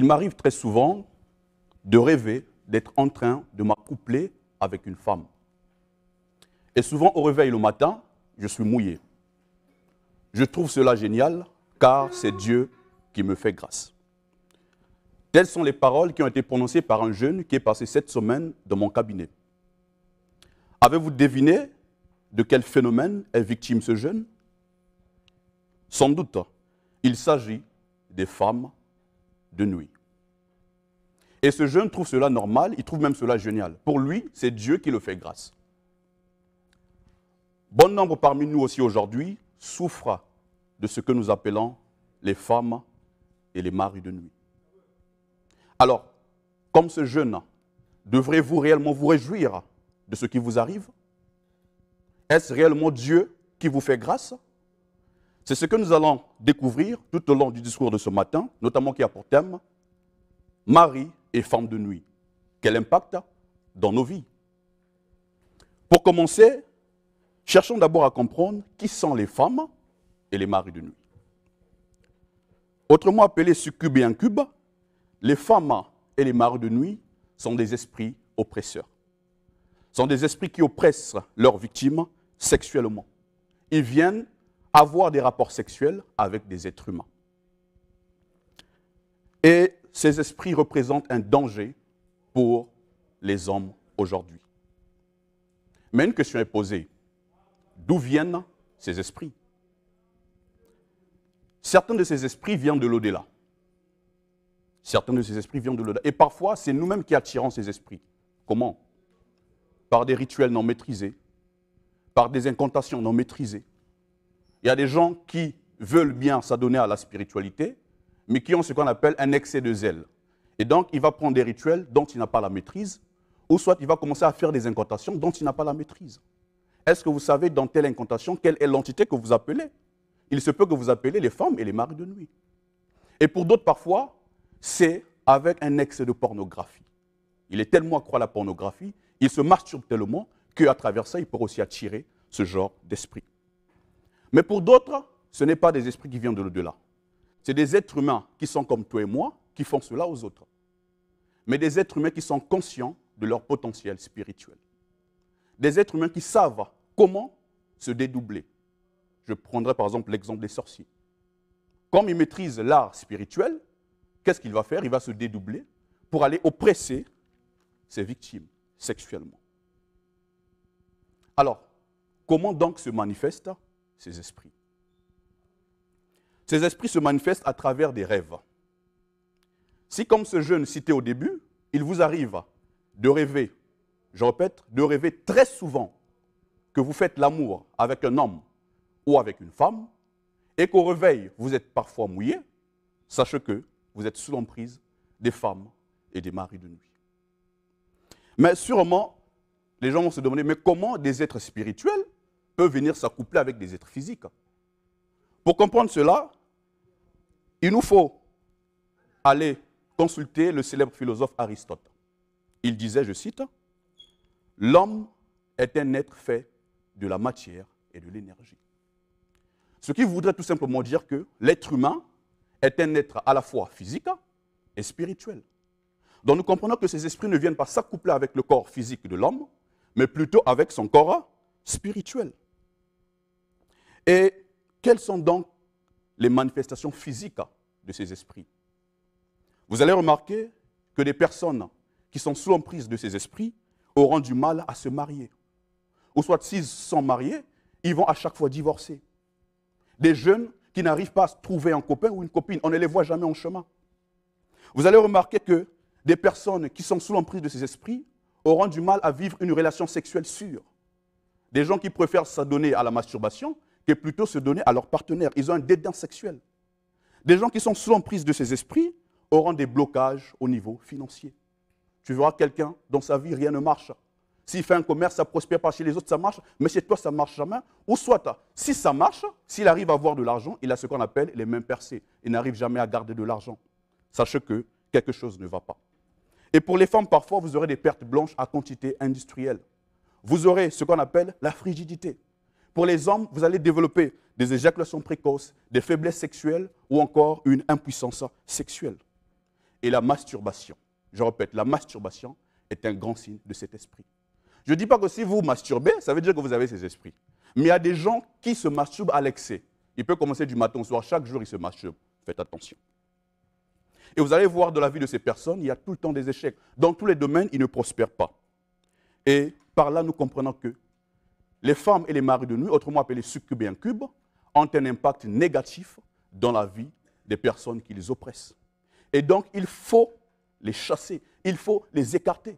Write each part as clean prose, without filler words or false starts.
Il m'arrive très souvent de rêver d'être en train de m'accoupler avec une femme. Et souvent, au réveil le matin, je suis mouillé. Je trouve cela génial, car c'est Dieu qui me fait grâce. Telles sont les paroles qui ont été prononcées par un jeune qui est passé cette semaine dans mon cabinet. Avez-vous deviné de quel phénomène est victime ce jeune? Sans doute, il s'agit des femmes de nuit. Et ce jeune trouve cela normal, il trouve même cela génial. Pour lui, c'est Dieu qui le fait grâce. Bon nombre parmi nous aussi aujourd'hui souffrent de ce que nous appelons les femmes et les maris de nuit. Alors, comme ce jeune, devrez-vous réellement vous réjouir de ce qui vous arrive? Est-ce réellement Dieu qui vous fait grâce? C'est ce que nous allons découvrir tout au long du discours de ce matin, notamment qui a pour thème mari et femme de nuit. Quel impact dans nos vies? Pour commencer, cherchons d'abord à comprendre qui sont les femmes et les maris de nuit. Autrement appelés succubes et incubes, les femmes et les maris de nuit sont des esprits oppresseurs. Sont des esprits qui oppressent leurs victimes sexuellement. Ils viennent avoir des rapports sexuels avec des êtres humains. Et ces esprits représentent un danger pour les hommes aujourd'hui. Mais une question est posée. D'où viennent ces esprits? Certains de ces esprits viennent de l'au-delà. Certains de ces esprits viennent de l'au-delà. Et parfois, c'est nous-mêmes qui attirons ces esprits. Comment? Par des rituels non maîtrisés, par des incantations non maîtrisées. Il y a des gens qui veulent bien s'adonner à la spiritualité, mais qui ont ce qu'on appelle un excès de zèle. Et donc, il va prendre des rituels dont il n'a pas la maîtrise, ou soit il va commencer à faire des incantations dont il n'a pas la maîtrise. Est-ce que vous savez dans telle incantation quelle est l'entité que vous appelez? Il se peut que vous appelez les femmes et les maris de nuit. Et pour d'autres, parfois, c'est avec un excès de pornographie. Il est tellement accro à la pornographie, il se masturbe tellement qu'à travers ça, il peut aussi attirer ce genre d'esprit. Mais pour d'autres, ce n'est pas des esprits qui viennent de l'au-delà. C'est des êtres humains qui sont comme toi et moi, qui font cela aux autres. Mais des êtres humains qui sont conscients de leur potentiel spirituel. Des êtres humains qui savent comment se dédoubler. Je prendrai par exemple l'exemple des sorciers. Comme ils maîtrisent l'art spirituel, qu'est-ce qu'il va faire? Il va se dédoubler pour aller oppresser ses victimes sexuellement. Alors, comment donc se manifestent ces esprits? Ces esprits se manifestent à travers des rêves. Si, comme ce jeune cité au début, il vous arrive de rêver, je répète, de rêver très souvent que vous faites l'amour avec un homme ou avec une femme, et qu'au réveil, vous êtes parfois mouillé, sachez que vous êtes sous l'emprise des femmes et des maris de nuit. Mais sûrement, les gens vont se demander, mais comment des êtres spirituels peuvent venir s'accoupler avec des êtres physiques? Pour comprendre cela, il nous faut aller consulter le célèbre philosophe Aristote. Il disait, je cite, « L'homme est un être fait de la matière et de l'énergie. » Ce qui voudrait tout simplement dire que l'être humain est un être à la fois physique et spirituel. Donc nous comprenons que ces esprits ne viennent pas s'accoupler avec le corps physique de l'homme, mais plutôt avec son corps spirituel. Et quelles sont donc les manifestations physiques de ces esprits? Vous allez remarquer que des personnes qui sont sous l'emprise de ces esprits auront du mal à se marier. Ou soit s'ils sont mariés, ils vont à chaque fois divorcer. Des jeunes qui n'arrivent pas à se trouver un copain ou une copine, on ne les voit jamais en chemin. Vous allez remarquer que des personnes qui sont sous l'emprise de ces esprits auront du mal à vivre une relation sexuelle sûre. Des gens qui préfèrent s'adonner à la masturbation que plutôt se donner à leur partenaire. Ils ont un dédain sexuel. Des gens qui sont sous l'emprise de ces esprits auront des blocages au niveau financier. Tu verras quelqu'un, dans sa vie, rien ne marche. S'il fait un commerce, ça ne prospère pas. Chez les autres, ça marche, mais chez toi, ça ne marche jamais. Ou soit, si ça marche, s'il arrive à avoir de l'argent, il a ce qu'on appelle les mains percées. Il n'arrive jamais à garder de l'argent. Sachez que quelque chose ne va pas. Et pour les femmes, parfois, vous aurez des pertes blanches à quantité industrielle. Vous aurez ce qu'on appelle la frigidité. Pour les hommes, vous allez développer des éjaculations précoces, des faiblesses sexuelles ou encore une impuissance sexuelle. et la masturbation. Je répète, la masturbation est un grand signe de cet esprit. Je ne dis pas que si vous masturbez, ça veut dire que vous avez ces esprits. Mais il y a des gens qui se masturbent à l'excès. Il peut commencer du matin au soir, chaque jour il se masturbe. Faites attention. Et vous allez voir dans la vie de ces personnes, il y a tout le temps des échecs. Dans tous les domaines, ils ne prospèrent pas. Et par là, nous comprenons que les femmes et les maris de nuit, autrement appelés succubes et incubes, ont un impact négatif dans la vie des personnes qui les oppressent. Et donc, il faut les chasser, il faut les écarter.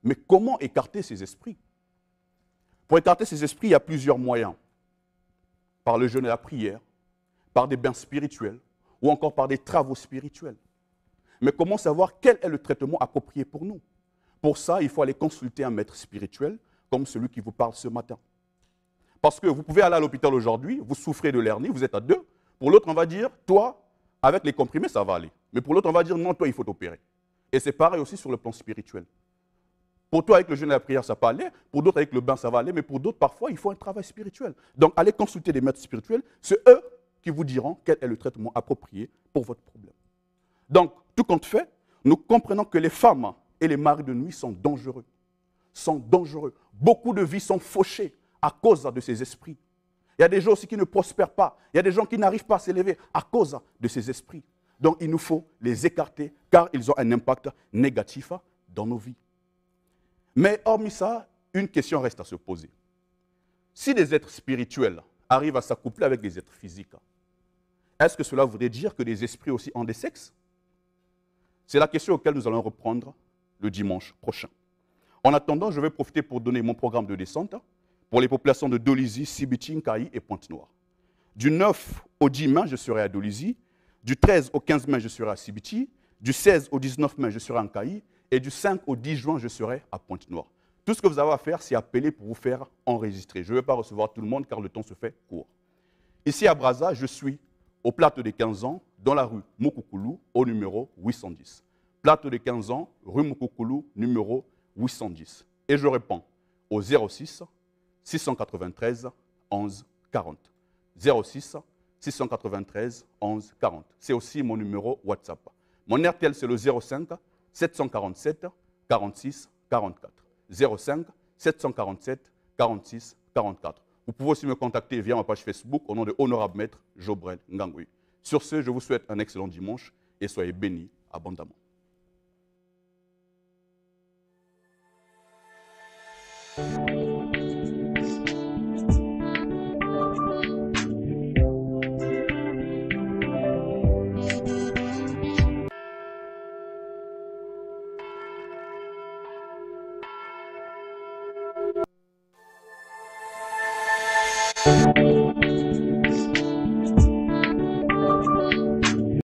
Mais comment écarter ces esprits? Pour écarter ces esprits, il y a plusieurs moyens. Par le jeûne et la prière, par des bains spirituels, ou encore par des travaux spirituels. Mais comment savoir quel est le traitement approprié pour nous? Pour ça, il faut aller consulter un maître spirituel, comme celui qui vous parle ce matin. Parce que vous pouvez aller à l'hôpital aujourd'hui, vous souffrez de l'hernie, vous êtes à deux. Pour l'autre, on va dire, toi, avec les comprimés, ça va aller. Mais pour l'autre, on va dire, non, toi, il faut t'opérer. Et c'est pareil aussi sur le plan spirituel. Pour toi, avec le jeûne et la prière, ça peut aller. Pour d'autres, avec le bain, ça va aller. Mais pour d'autres, parfois, il faut un travail spirituel. Donc, allez consulter des maîtres spirituels. C'est eux qui vous diront quel est le traitement approprié pour votre problème. Donc, tout compte fait, nous comprenons que les femmes et les maris de nuit sont dangereux. Sont dangereux. Beaucoup de vies sont fauchées à cause de ces esprits. Il y a des gens aussi qui ne prospèrent pas. Il y a des gens qui n'arrivent pas à s'élever à cause de ces esprits. Donc, il nous faut les écarter car ils ont un impact négatif dans nos vies. Mais hormis ça, une question reste à se poser. Si des êtres spirituels arrivent à s'accoupler avec des êtres physiques, est-ce que cela voudrait dire que les esprits aussi ont des sexes? C'est la question auquel nous allons reprendre le dimanche prochain. En attendant, je vais profiter pour donner mon programme de descente pour les populations de Dolisie, Sibiti, Nkayi et Pointe-Noire. Du 9 au 10 mai, je serai à Dolisie. Du 13 au 15 mai, je serai à Sibiti. Du 16 au 19 mai, je serai à Nkayi. Et du 5 au 10 juin, je serai à Pointe-Noire. Tout ce que vous avez à faire, c'est appeler pour vous faire enregistrer. Je ne vais pas recevoir tout le monde car le temps se fait court. Ici à Brazza, je suis au plateau des 15 ans, dans la rue Mukukulu, au numéro 810. Plateau des 15 ans, rue Mukukulu, numéro 810. Et je réponds au 06 693 11 40. 06 693 11 40. C'est aussi mon numéro WhatsApp. Mon RTL, c'est le 05 747 46 44. 05 747 46 44. Vous pouvez aussi me contacter via ma page Facebook au nom de Honorable Maître Jobrel Ngangui. Sur ce, je vous souhaite un excellent dimanche et soyez bénis abondamment.